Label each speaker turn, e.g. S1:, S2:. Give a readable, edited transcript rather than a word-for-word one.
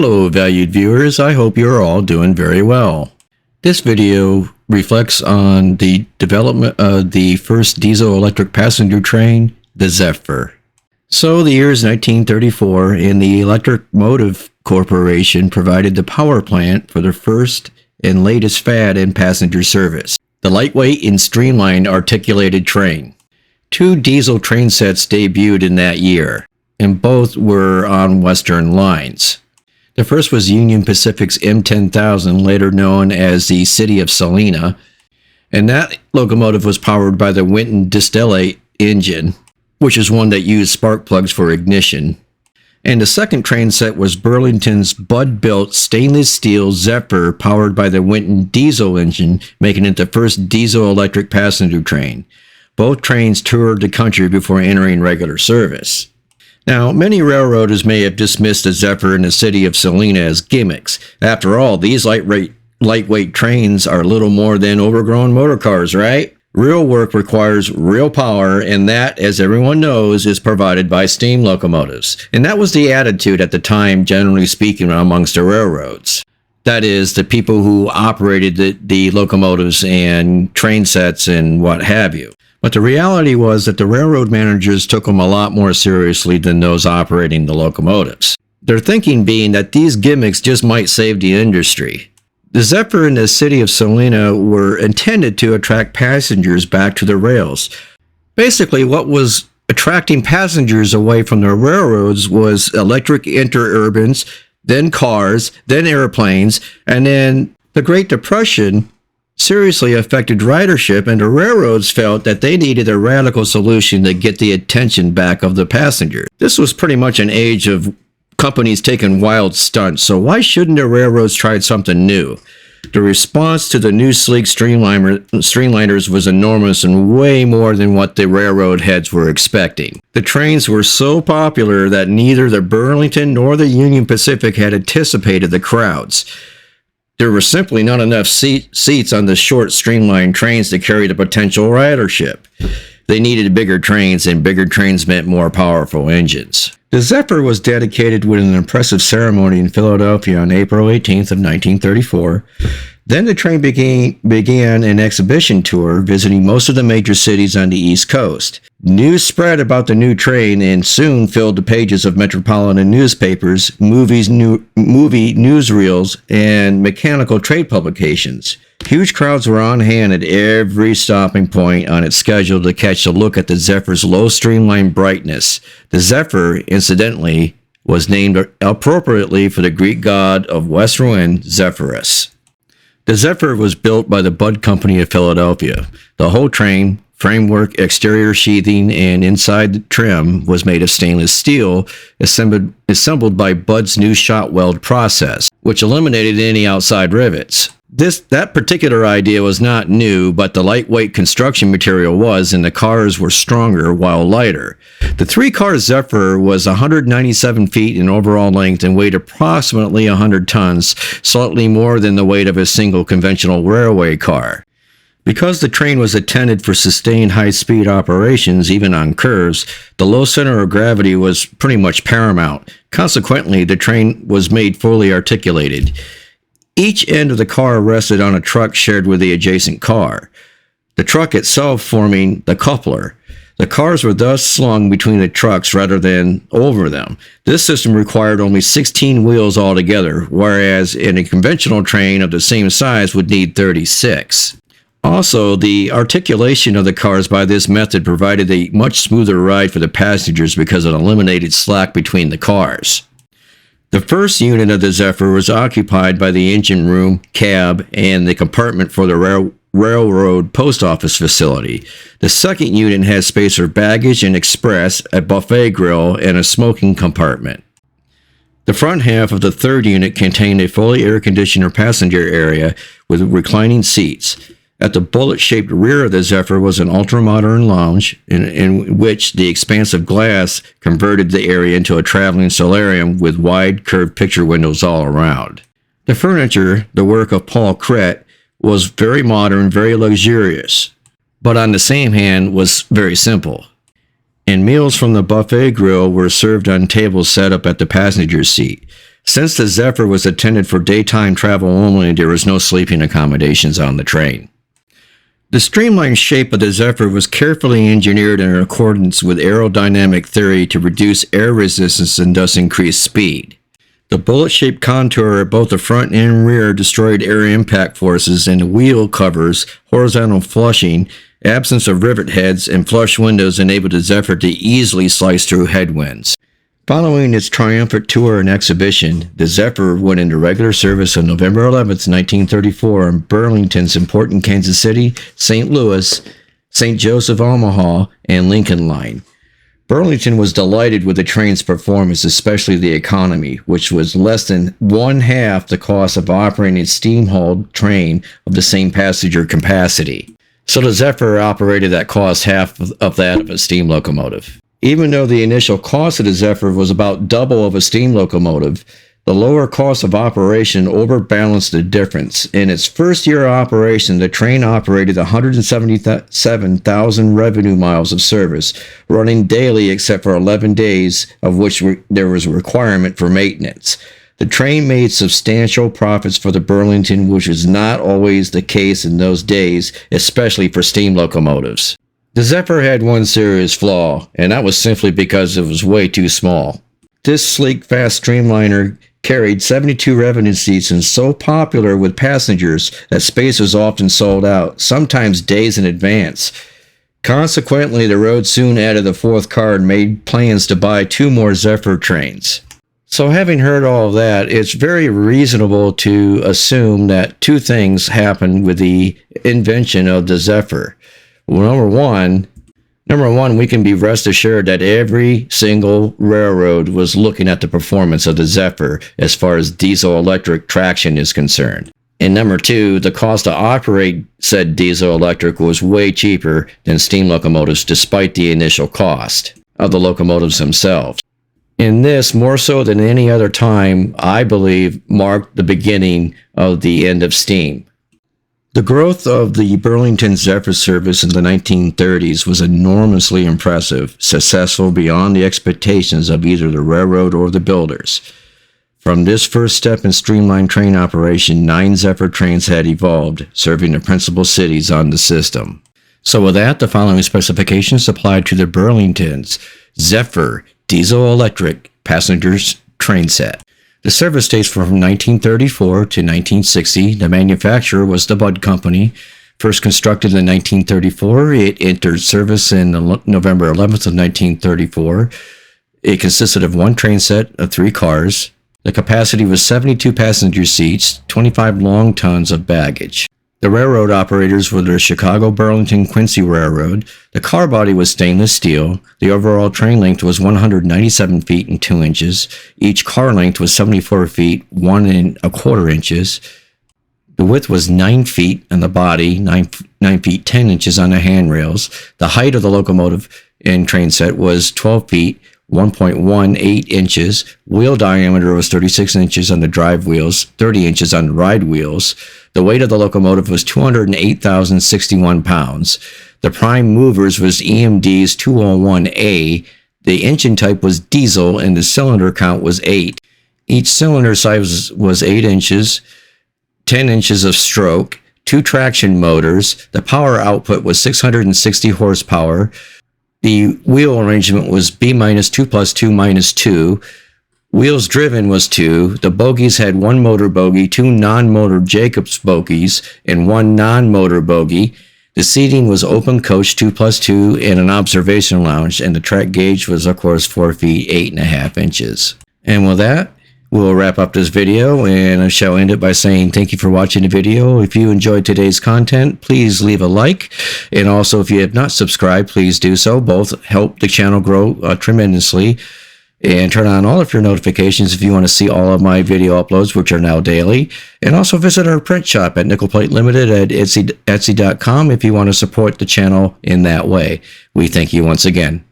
S1: Hello, valued viewers. I hope you're all doing very well. This video reflects on the development of the first diesel-electric passenger train, the Zephyr. So the year is 1934, and the Electric Motive Corporation provided the power plant for the first and latest fad in passenger service, the lightweight and streamlined articulated train. Two diesel train sets debuted in that year, and both were on Western lines. The first was Union Pacific's M10000, later known as the City of Salina, and that locomotive was powered by the Winton distillate engine, which is one that used spark plugs for ignition. And the second train set was Burlington's Budd-built stainless steel Zephyr, powered by the Winton diesel engine, making it the first diesel-electric passenger train. Both trains toured the country before entering regular service. Now, many railroaders may have dismissed the Zephyr and the City of Salina as gimmicks. After all, these lightweight trains are little more than overgrown motor cars, right? Real work requires real power, and that, as everyone knows, is provided by steam locomotives. And that was the attitude at the time, generally speaking, amongst the railroads. That is, the people who operated the locomotives and train sets and what have you. But the reality was that the railroad managers took them a lot more seriously than those operating the locomotives. Their thinking being that these gimmicks just might save the industry. The Zephyr and the City of Salina were intended to attract passengers back to the rails. Basically, what was attracting passengers away from the railroads was electric interurbans, then cars, then airplanes, and then the Great Depression seriously affected ridership, and the railroads felt that they needed a radical solution to get the attention back of the passengers. This was pretty much an age of companies taking wild stunts, so why shouldn't the railroads try something new? The response to the new sleek streamliners was enormous and way more than what the railroad heads were expecting. The trains were so popular that neither the Burlington nor the Union Pacific had anticipated the crowds. There were simply not enough seats on the short, streamlined trains to carry the potential ridership. They needed bigger trains, and bigger trains meant more powerful engines. The Zephyr was dedicated with an impressive ceremony in Philadelphia on April 18th of 1934. Then the train began an exhibition tour, visiting most of the major cities on the East Coast. News spread about the new train and soon filled the pages of metropolitan newspapers, movie newsreels, and mechanical trade publications. Huge crowds were on hand at every stopping point on its schedule to catch a look at the Zephyr's low streamlined brightness. The Zephyr, incidentally, was named appropriately for the Greek god of west wind, Zephyrus. The Zephyr was built by the Budd Company of Philadelphia. The whole train, framework, exterior sheathing, and inside trim was made of stainless steel, assembled by Budd's new shot weld process, which eliminated any outside rivets. That particular idea was not new, but the lightweight construction material was, and the cars were stronger while lighter. The three-car Zephyr was 197 feet in overall length and weighed approximately 100 tons, slightly more than the weight of a single conventional railway car. Because the train was intended for sustained high-speed operations, even on curves, the low center of gravity was pretty much paramount. Consequently, the train was made fully articulated. Each end of the car rested on a truck shared with the adjacent car, the truck itself forming the coupler. The cars were thus slung between the trucks rather than over them. This system required only 16 wheels altogether, whereas in a conventional train of the same size would need 36. Also, the articulation of the cars by this method provided a much smoother ride for the passengers because it eliminated slack between the cars. The first unit of the Zephyr was occupied by the engine room, cab, and the compartment for the railroad post office facility. The second unit had space for baggage and express, a buffet grill, and a smoking compartment. The front half of the third unit contained a fully air-conditioned passenger area with reclining seats. At the bullet-shaped rear of the Zephyr was an ultra-modern lounge in which the expansive glass converted the area into a traveling solarium with wide, curved picture windows all around. The furniture, the work of Paul Crett, was very modern, very luxurious, but on the same hand was very simple. And meals from the buffet grill were served on tables set up at the passenger seat. Since the Zephyr was intended for daytime travel only, there was no sleeping accommodations on the train. The streamlined shape of the Zephyr was carefully engineered in accordance with aerodynamic theory to reduce air resistance and thus increase speed. The bullet-shaped contour at both the front and rear destroyed air impact forces, and the wheel covers, horizontal flushing, absence of rivet heads, and flush windows enabled the Zephyr to easily slice through headwinds. Following its triumphant tour and exhibition, the Zephyr went into regular service on November 11, 1934 on Burlington's important Kansas City, St. Louis, St. Joseph Omaha, and Lincoln Line. Burlington was delighted with the train's performance, especially the economy, which was less than one-half the cost of operating a steam-hauled train of the same passenger capacity. So the Zephyr operated at cost half of that of a steam locomotive. Even though the initial cost of the Zephyr was about double of a steam locomotive, the lower cost of operation overbalanced the difference. In its first year of operation, the train operated 177,000 revenue miles of service, running daily except for 11 days, of which there was a requirement for maintenance. The train made substantial profits for the Burlington, which was not always the case in those days, especially for steam locomotives. The Zephyr had one serious flaw, and that was simply because it was way too small. This sleek, fast streamliner carried 72 revenue seats and so popular with passengers that space was often sold out, sometimes days in advance. Consequently, the road soon added a fourth car and made plans to buy 2 more Zephyr trains. So having heard all of that, it's very reasonable to assume that 2 things happened with the invention of the Zephyr. Well, Number one, we can be rest assured that every single railroad was looking at the performance of the Zephyr as far as diesel-electric traction is concerned. And number 2, the cost to operate said diesel-electric was way cheaper than steam locomotives despite the initial cost of the locomotives themselves. And this, more so than any other time, I believe, marked the beginning of the end of steam. The growth of the Burlington Zephyr service in the 1930s was enormously impressive, successful beyond the expectations of either the railroad or the builders. From this first step in streamlined train operation, 9 Zephyr trains had evolved, serving the principal cities on the system. So with that, the following specifications applied to the Burlington's Zephyr diesel-electric passengers train set. The service dates were from 1934 to 1960. The manufacturer was the Budd Company. First constructed in 1934, it entered service in November 11th of 1934. It consisted of 1 train set of 3 cars. The capacity was 72 passenger seats, 25 long tons of baggage. The railroad operators were the Chicago Burlington Quincy Railroad. The car body was stainless steel. The overall train length was 197 feet and 2 inches. Each car length was 74 feet, 1 1/4 inches. The width was 9 feet on the body, 9 feet 10 inches on the handrails. The height of the locomotive and train set was 12 feet, 1.18 inches. Wheel diameter was 36 inches on the drive wheels, 30 inches on the ride wheels. The weight of the locomotive was 208,061 pounds. The prime movers was EMD's 201A. The engine type was diesel and the cylinder count was 8. Each cylinder size was 8 inches, 10 inches of stroke, 2 traction motors. The power output was 660 horsepower. The wheel arrangement was B-2 plus 2 minus 2. Wheels driven was 2. The bogies had 1 motor bogie, 2 non-motor Jacobs bogies, and 1 non-motor bogie. The seating was open coach 2 plus 2 and an observation lounge, and the track gauge was, of course, 4 feet 8.5 inches. And with that, we'll wrap up this video, and I shall end it by saying thank you for watching the video. If you enjoyed today's content, please leave a like. And also, if you have not subscribed, please do so. Both help the channel grow tremendously. And turn on all of your notifications if you want to see all of my video uploads, which are now daily. And also visit our print shop at Nickel Plate Limited at Etsy.com if you want to support the channel in that way. We thank you once again.